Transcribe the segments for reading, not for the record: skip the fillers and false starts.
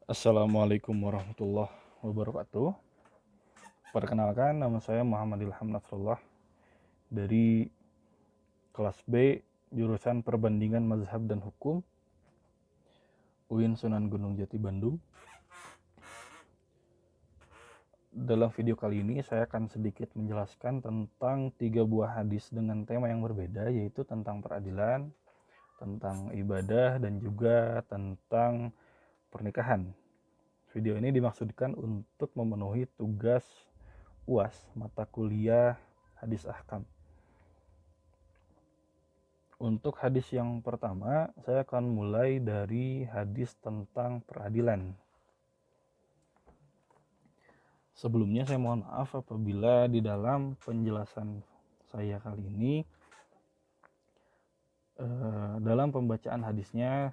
Assalamualaikum warahmatullahi wabarakatuh. Perkenalkan, nama saya Muhammad Ilham Nasrullah dari kelas B, jurusan Perbandingan Mazhab dan Hukum, UIN Sunan Gunung Jati, Bandung. Dalam video kali ini saya akan sedikit menjelaskan tentang 3 buah hadis dengan tema yang berbeda, yaitu tentang peradilan, tentang ibadah, dan juga tentang pernikahan. Video ini dimaksudkan untuk memenuhi tugas UAS mata kuliah hadis ahkam. Untuk hadis yang pertama, saya akan mulai dari hadis tentang peradilan. Sebelumnya saya mohon maaf apabila di dalam penjelasan saya kali ini dalam pembacaan hadisnya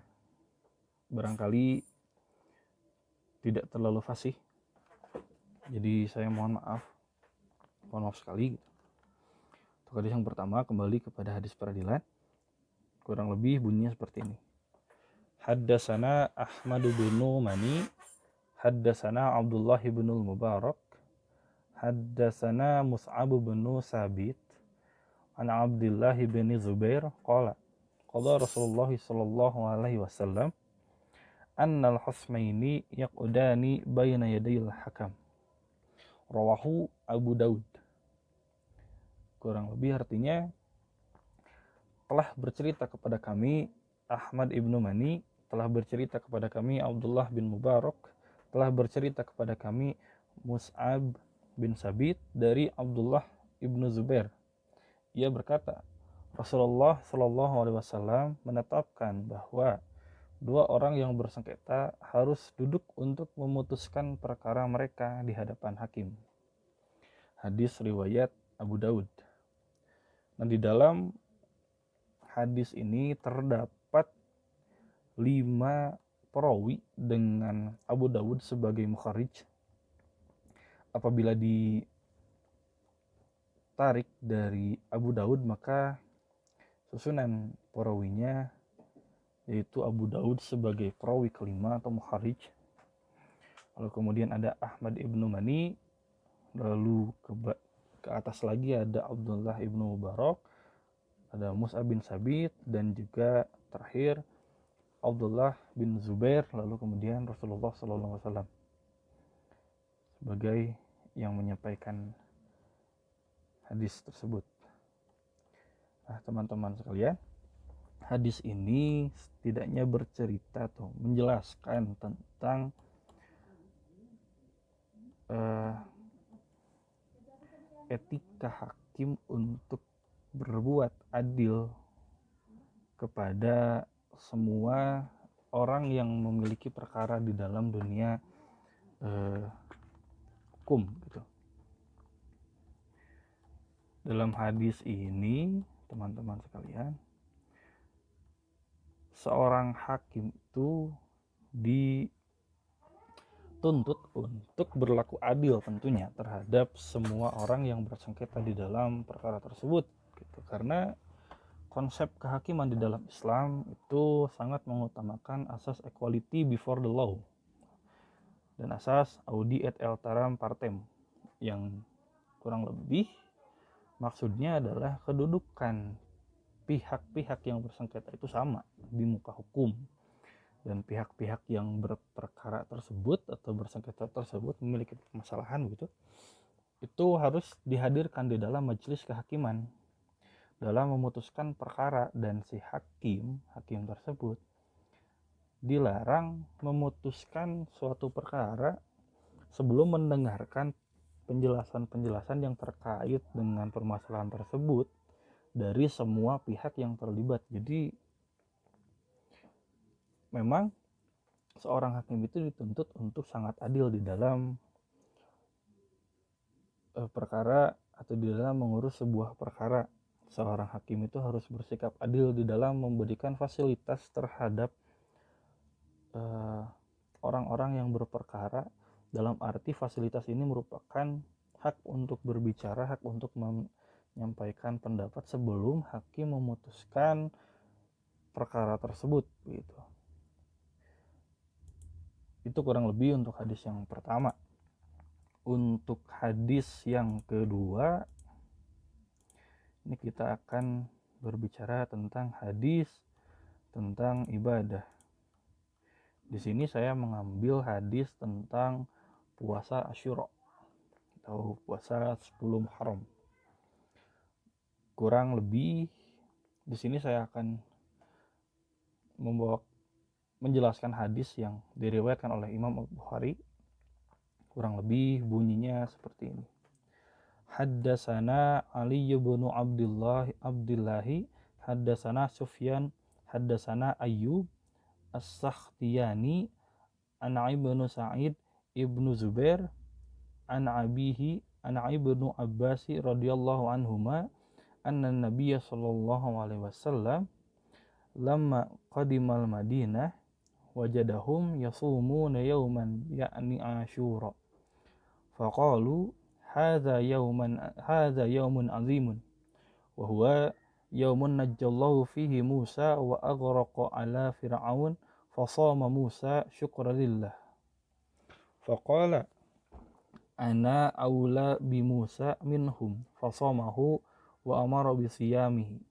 barangkali tidak terlalu fasih. Jadi saya mohon maaf sekali. Untuk hadis yang pertama, kembali kepada hadis peradilan. Kurang lebih bunyinya seperti ini. Haddasana Ahmad bin Mani, haddasana Abdullah bin Mubarak, haddasana Mus'ab bin Sabit, an Abdullah bin Zubair qala qala Rasulullah sallallahu alaihi wasallam annal husmaini yaqudani baina yadayil hakam. Rawahu Abu Daud. Kurang lebih artinya, telah bercerita kepada kami Ahmad ibnu Mani, telah bercerita kepada kami Abdullah bin Mubarak, telah bercerita kepada kami Mus'ab bin Sabit dari Abdullah ibnu Zubair. Ia berkata, Rasulullah Shallallahu Alaihi Wasallam menetapkan bahwa dua orang yang bersengketa harus duduk untuk memutuskan perkara mereka di hadapan hakim. Hadis riwayat Abu Daud. Nah, di dalam hadis ini terdapat 5 perawi dengan Abu Daud sebagai mukharij. Apabila ditarik dari Abu Daud, maka susunan perawinya yaitu Abu Daud sebagai perawi kelima atau mukharij. Lalu kemudian ada Ahmad ibnu Mani, lalu ke atas lagi ada Abdullah ibnu Mubarak, ada Mus'ab bin Sabit, dan juga terakhir Abdullah bin Zubair, lalu kemudian Rasulullah SAW sebagai yang menyampaikan hadis tersebut. Nah, teman-teman sekalian, hadis ini setidaknya bercerita atau menjelaskan tentang etika hakim untuk berbuat adil kepada semua orang yang memiliki perkara di dalam dunia hukum gitu. Dalam hadis ini, teman-teman sekalian, seorang hakim itu dituntut untuk berlaku adil tentunya terhadap semua orang yang bersengketa di dalam perkara tersebut gitu. Karena konsep kehakiman di dalam Islam itu sangat mengutamakan asas equality before the law dan asas audi et alteram partem, yang kurang lebih maksudnya adalah kedudukan pihak-pihak yang bersengketa itu sama di muka hukum, dan pihak-pihak yang berperkara tersebut atau bersengketa tersebut memiliki permasalahan gitu, itu harus dihadirkan di dalam majelis kehakiman dalam memutuskan perkara, dan si hakim tersebut dilarang memutuskan suatu perkara sebelum mendengarkan penjelasan-penjelasan yang terkait dengan permasalahan tersebut dari semua pihak yang terlibat. Jadi memang seorang hakim itu dituntut untuk sangat adil di dalam perkara atau di dalam mengurus sebuah perkara. Seorang hakim itu harus bersikap adil di dalam memberikan fasilitas terhadap orang-orang yang berperkara, dalam arti fasilitas ini merupakan hak untuk berbicara, hak untuk menyampaikan pendapat sebelum hakim memutuskan perkara tersebut gitu. Itu kurang lebih untuk hadis yang pertama. Untuk hadis yang kedua, ini kita akan berbicara tentang hadis tentang ibadah. Di sini saya mengambil hadis tentang puasa Asyura atau puasa 10 Muharram. Kurang lebih di sini saya akan menjelaskan hadis yang diriwayatkan oleh Imam Al-Bukhari. Kurang lebih bunyinya seperti ini. Haddasana Ali bin Abdillahi haddasana Sufyan haddasana Ayyub As-Sakhtiyani an Ibnu Sa'id Ibnu Zubair an abihi an Ibnu Abbas radhiyallahu anhuma anna Nabiy sallallahu alaihi wasallam lamma qadimal Madinah wajadahum yasumuna yawman ya'ni Asyura faqalu hadza yawmun azimun wa huwa yawmun najjallahu fihi Musa wa aghraqa ala fir'aun fasama Musa syukran lillah faqala ana aula bi Musa minhum fasamahu wa amara bi siyamihi,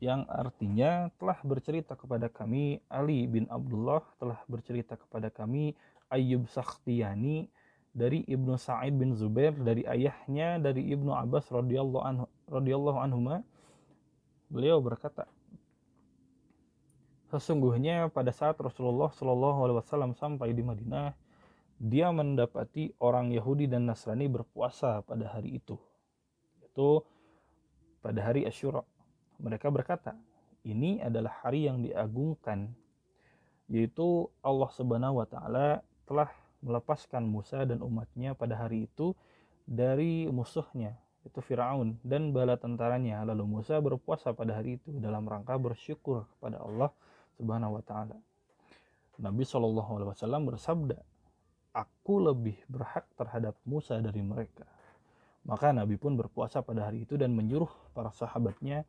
yang artinya telah bercerita kepada kami Ali bin Abdullah, telah bercerita kepada kami Ayyub Sakhtiyani dari Ibnu Sa'id bin Zubair dari ayahnya dari Ibnu Abbas radhiyallahu anhuma. Beliau berkata, sesungguhnya pada saat Rasulullah Shallallahu alaihi wasallam sampai di Madinah, dia mendapati orang Yahudi dan Nasrani berpuasa pada hari itu, yaitu pada hari Asyura. Mereka berkata, ini adalah hari yang diagungkan, yaitu Allah Subhanahu wa taala telah melepaskan Musa dan umatnya pada hari itu dari musuhnya, itu Firaun dan bala tentaranya. Lalu Musa berpuasa pada hari itu dalam rangka bersyukur kepada Allah Subhanahu wa taala. Nabi Shallallahu alaihi wasallam bersabda, aku lebih berhak terhadap Musa dari mereka. Maka Nabi pun berpuasa pada hari itu dan menyuruh para sahabatnya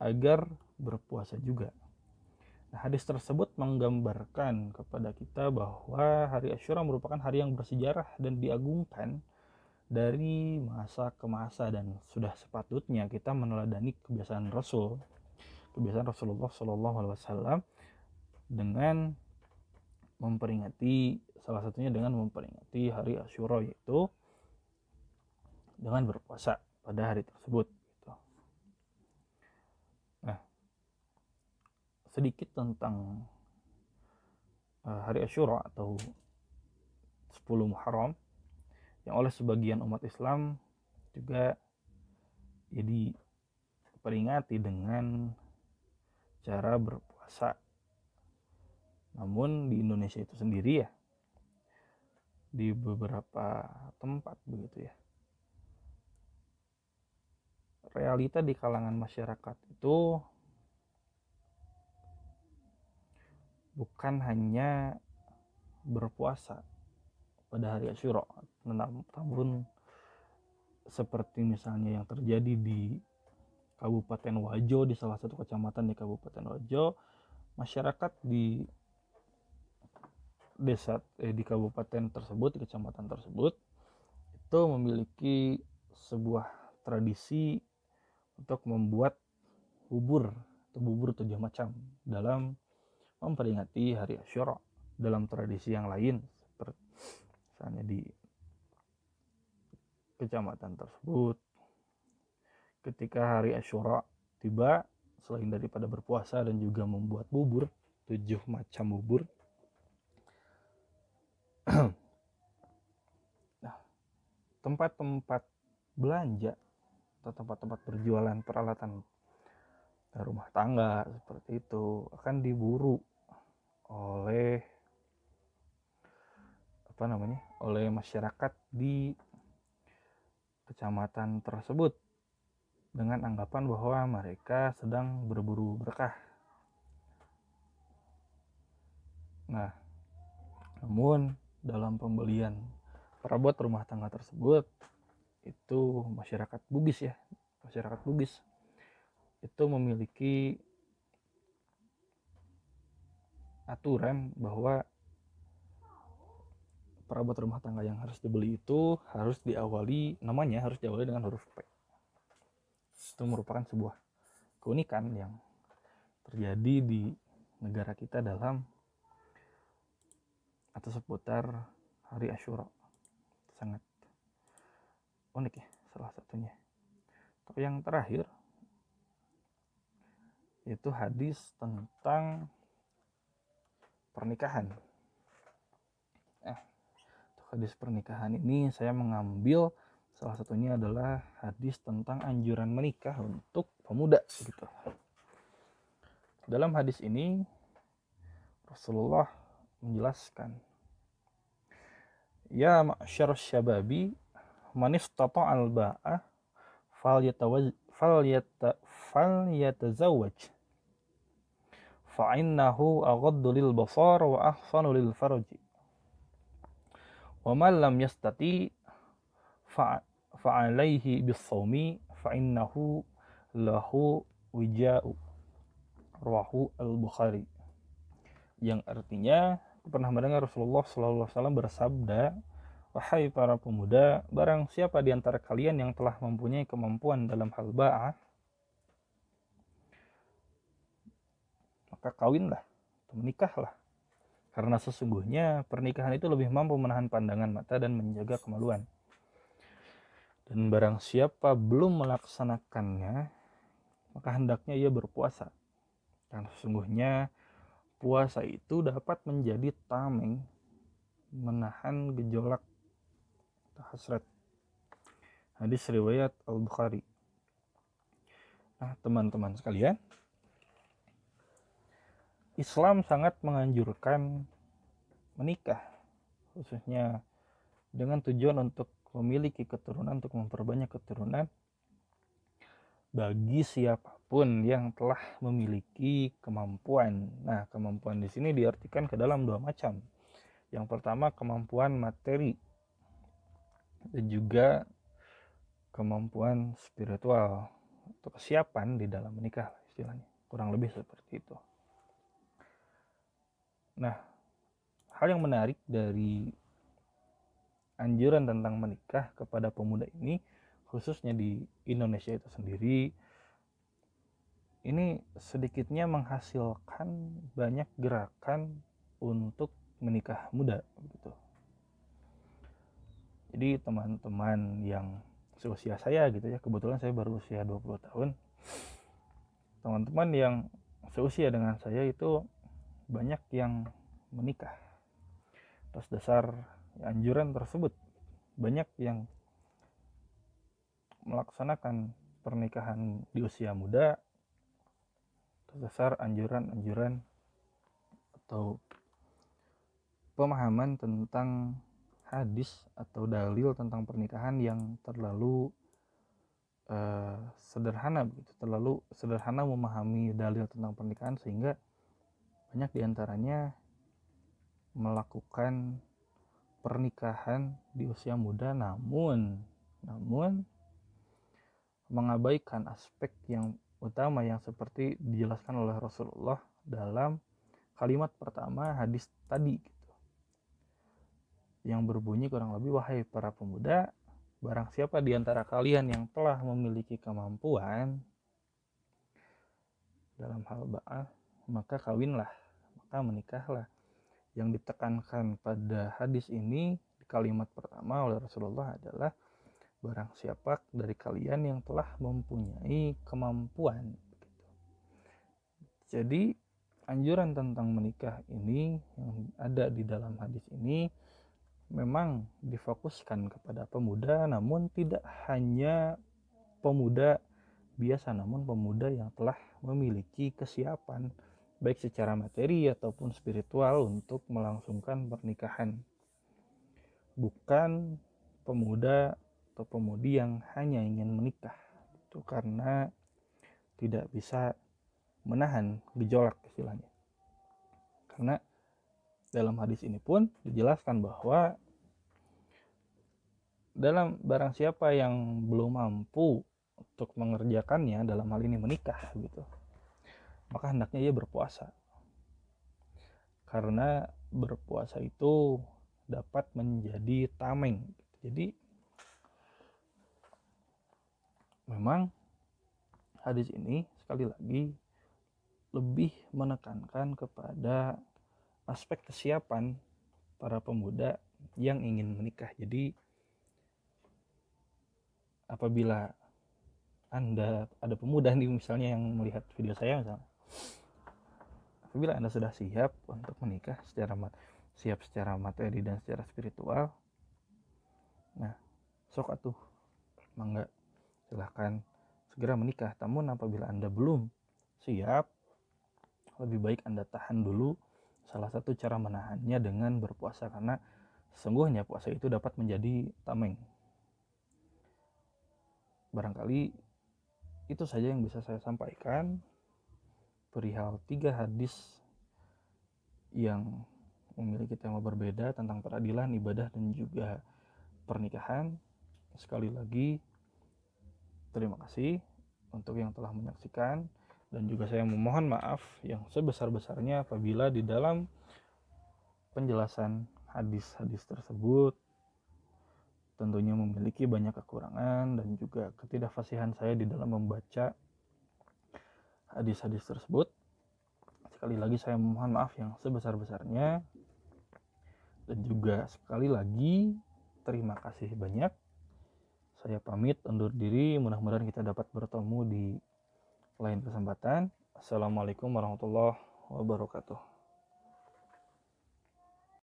agar berpuasa juga. Nah, hadis tersebut menggambarkan kepada kita bahwa hari Asyura merupakan hari yang bersejarah dan diagungkan dari masa ke masa, dan sudah sepatutnya kita meneladani kebiasaan Rasulullah Shallallahu alaihi wasallam dengan memperingati, salah satunya dengan memperingati hari Asyura, yaitu dengan berpuasa pada hari tersebut. Nah, sedikit tentang hari Asyura atau 10 Muharram yang oleh sebagian umat Islam juga jadi peringati dengan cara berpuasa. Namun di Indonesia itu sendiri ya, di beberapa tempat begitu ya, realita di kalangan masyarakat itu bukan hanya berpuasa pada hari Asyura, namun seperti misalnya yang terjadi di Kabupaten Wajo, di salah satu kecamatan di Kabupaten Wajo, masyarakat di desa di kabupaten tersebut, di kecamatan tersebut itu memiliki sebuah tradisi untuk membuat bubur 7 macam dalam memperingati hari Asyura. Dalam tradisi yang lain, seperti misalnya di kecamatan tersebut, ketika hari Asyura tiba, selain daripada berpuasa dan juga membuat bubur 7 macam bubur, nah, tempat-tempat belanja atau tempat-tempat berjualan peralatan rumah tangga seperti itu akan diburu oleh oleh masyarakat di kecamatan tersebut dengan anggapan bahwa mereka sedang berburu berkah. Nah, namun dalam pembelian perabot rumah tangga tersebut, itu masyarakat Bugis itu memiliki aturan bahwa perabot rumah tangga yang harus dibeli itu harus diawali dengan huruf P. Itu merupakan sebuah keunikan yang terjadi di negara kita dalam atau seputar hari Asyura. Sangat unik ya salah satunya. Tapi yang terakhir itu hadis tentang pernikahan. Hadis pernikahan ini saya mengambil salah satunya adalah hadis tentang anjuran menikah untuk pemuda gitu. Dalam hadis ini Rasulullah menjelaskan, ya ma'syar syababi man istata'al ba'ah falyatazawwaj fa'innahu aghaddu lil basar wa ahsanu lil farji wa man lam yastati fa'alaihi bis-shaumi fa'innahu lahu wija'u, rawahu al-Bukhari. Yang artinya, aku pernah mendengar Rasulullah SAW bersabda, wahai para pemuda, barang siapa di antara kalian yang telah mempunyai kemampuan dalam hal ba'ah, maka kawinlah, atau menikahlah. Karena sesungguhnya pernikahan itu lebih mampu menahan pandangan mata dan menjaga kemaluan. Dan barang siapa belum melaksanakannya, maka hendaknya ia berpuasa. Karena sesungguhnya puasa itu dapat menjadi tameng menahan gejolak hasrat. Hadis riwayat Al-Bukhari. Nah, teman-teman sekalian, Islam sangat menganjurkan menikah, khususnya dengan tujuan untuk memiliki keturunan, untuk memperbanyak keturunan bagi siapapun yang telah memiliki kemampuan. Nah, kemampuan di sini diartikan ke dalam dua macam. Yang pertama kemampuan materi dan juga kemampuan spiritual atau kesiapan di dalam menikah istilahnya. Kurang lebih seperti itu. Nah, hal yang menarik dari anjuran tentang menikah kepada pemuda ini, khususnya di Indonesia itu sendiri, ini sedikitnya menghasilkan banyak gerakan untuk menikah muda gitu. Jadi teman-teman yang seusia saya gitu ya, kebetulan saya baru usia 20 tahun. Teman-teman yang seusia dengan saya itu banyak yang menikah. Atas dasar anjuran tersebut, banyak yang melaksanakan pernikahan di usia muda atas dasar anjuran-anjuran atau pemahaman tentang hadis atau dalil tentang pernikahan yang terlalu sederhana begitu, terlalu sederhana memahami dalil tentang pernikahan sehingga banyak diantaranya melakukan pernikahan di usia muda namun mengabaikan aspek yang utama yang seperti dijelaskan oleh Rasulullah dalam kalimat pertama hadis tadi gitu, yang berbunyi kurang lebih, wahai para pemuda, barang siapa di antara kalian yang telah memiliki kemampuan dalam hal ba'ah, maka kawinlah, maka menikahlah. Yang ditekankan pada hadis ini di kalimat pertama oleh Rasulullah adalah barang siapa dari kalian yang telah mempunyai kemampuan. Jadi anjuran tentang menikah ini yang ada di dalam hadis ini memang difokuskan kepada pemuda, namun tidak hanya pemuda biasa, namun pemuda yang telah memiliki kesiapan baik secara materi ataupun spiritual untuk melangsungkan pernikahan. Bukan pemuda atau pemudi yang hanya ingin menikah itu karena tidak bisa menahan gejolak istilahnya. Karena dalam hadis ini pun dijelaskan bahwa dalam barang siapa yang belum mampu untuk mengerjakannya, dalam hal ini menikah gitu, maka hendaknya ia berpuasa. Karena berpuasa itu dapat menjadi tameng. Jadi memang hadis ini sekali lagi lebih menekankan kepada aspek kesiapan para pemuda yang ingin menikah. Jadi apabila Anda ada pemuda nih misalnya yang melihat video saya misalnya, apabila Anda sudah siap untuk menikah siap secara materi dan secara spiritual, nah sok atuh mangga silahkan segera menikah. Namun apabila Anda belum siap, lebih baik Anda tahan dulu. Salah satu cara menahannya dengan berpuasa, karena sesungguhnya puasa itu dapat menjadi tameng. Barangkali itu saja yang bisa saya sampaikan perihal 3 hadis yang memiliki tema berbeda tentang peradilan, ibadah, dan juga pernikahan. Sekali lagi terima kasih untuk yang telah menyaksikan, dan juga saya memohon maaf yang sebesar-besarnya apabila di dalam penjelasan hadis-hadis tersebut tentunya memiliki banyak kekurangan dan juga ketidakfasihan saya di dalam membaca hadis-hadis tersebut. Sekali lagi saya memohon maaf yang sebesar-besarnya, dan juga sekali lagi terima kasih banyak. Saya pamit undur diri, mudah-mudahan kita dapat bertemu di lain kesempatan. Assalamualaikum warahmatullahi wabarakatuh.